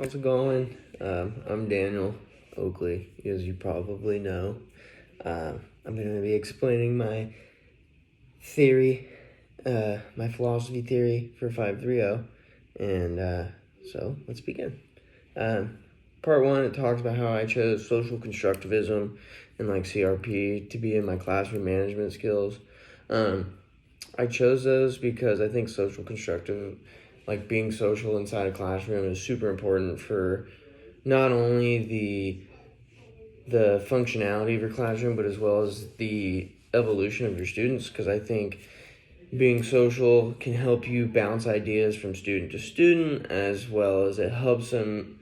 How's it going? I'm Daniel Oakley, as you probably know. I'm going to be explaining my theory, my philosophy theory for 530. So let's begin. Part one, it talks about how I chose social constructivism and CRP to be in my classroom management skills. I chose those because I think social constructive, being social inside a classroom, is super important for not only the functionality of your classroom, but as well as the evolution of your students. Because I think being social can help you bounce ideas from student to student, as well as it helps them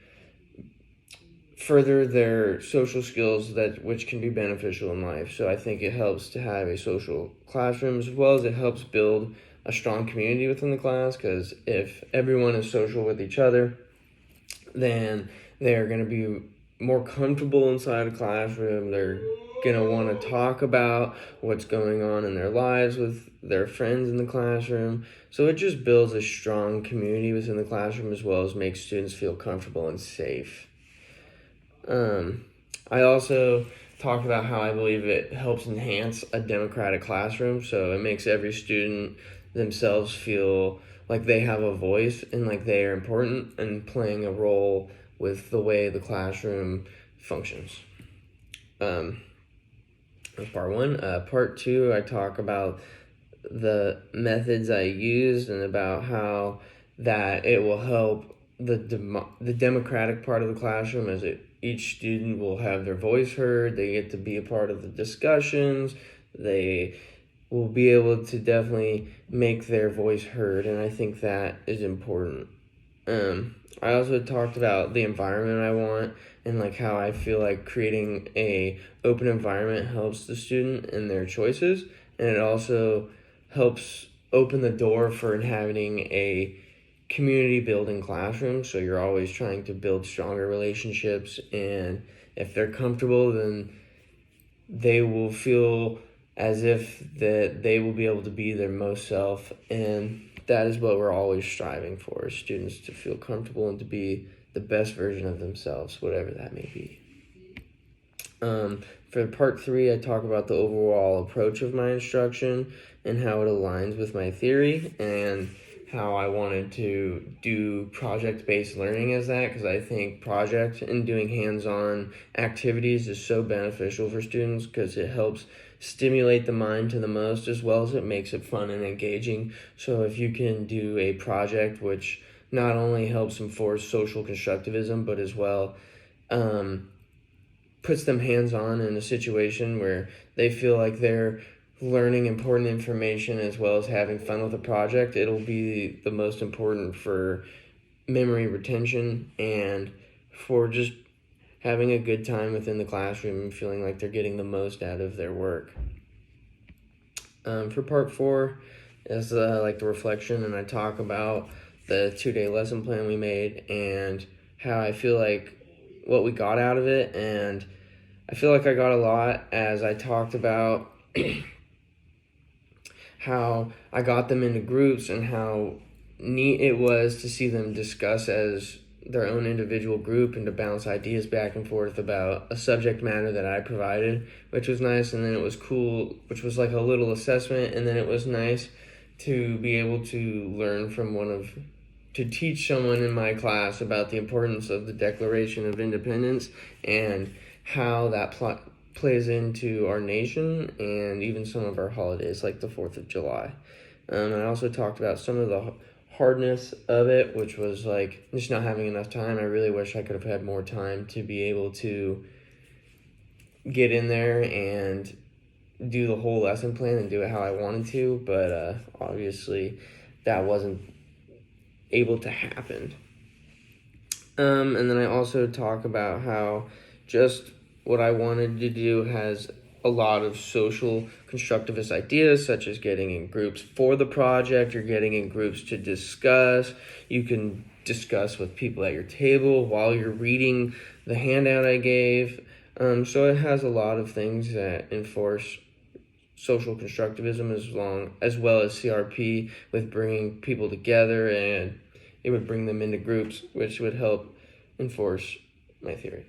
further their social skills which can be beneficial in life. So I think it helps to have a social classroom, as well as it helps build a strong community within the class, because if everyone is social with each other, then they're going to be more comfortable inside a classroom. They're going to want to talk about what's going on in their lives with their friends in the classroom. So it just builds a strong community within the classroom, as well as makes students feel comfortable and safe. I also talked about how I believe it helps enhance a democratic classroom. So it makes every student themselves feel like they have a voice and like they are important and playing a role with the way the classroom functions. That's part one. Part two, I talk about the methods I used and about how that it will help the democratic part of the classroom, as each student will have their voice heard. They get to be a part of the discussions. They will be able to definitely make their voice heard, and I think that is important. I also talked about the environment I want and how I feel like creating a open environment helps the student in their choices, and it also helps open the door for having a community building classroom. So you're always trying to build stronger relationships, and if they're comfortable, then they will feel as if that they will be able to be their most self, and that is what we're always striving for, students to feel comfortable and to be the best version of themselves, whatever that may be. For part three, I talk about the overall approach of my instruction and how it aligns with my theory, and how I wanted to do project-based learning as that, because I think project and doing hands-on activities is so beneficial for students, because it helps stimulate the mind to the most, as well as it makes it fun and engaging. So if you can do a project which not only helps enforce social constructivism, but as well puts them hands-on in a situation where they feel like they're learning important information as well as having fun with the project, it'll be the most important for memory retention and for just having a good time within the classroom and feeling like they're getting the most out of their work. For part four is the reflection, and I talk about the 2-day lesson plan we made and how I feel like what we got out of it, and I feel like I got a lot, as I talked about how I got them into groups and how neat it was to see them discuss as their own individual group and to bounce ideas back and forth about a subject matter that I provided, which was nice. And then it was cool, which was like a little assessment, and then it was nice to be able to learn from to teach someone in my class about the importance of the Declaration of Independence and how that plays into our nation and even some of our holidays, like the 4th of July. I also talked about some of the hardness of it, which was just not having enough time. I really wish I could have had more time to be able to get in there and do the whole lesson plan and do it how I wanted to, but obviously that wasn't able to happen. And then I also talk about how just what I wanted to do has a lot of social constructivist ideas, such as getting in groups for the project or getting in groups to discuss. You can discuss with people at your table while you're reading the handout I gave. So it has a lot of things that enforce social constructivism, as well as CRP, with bringing people together, and it would bring them into groups, which would help enforce my theory.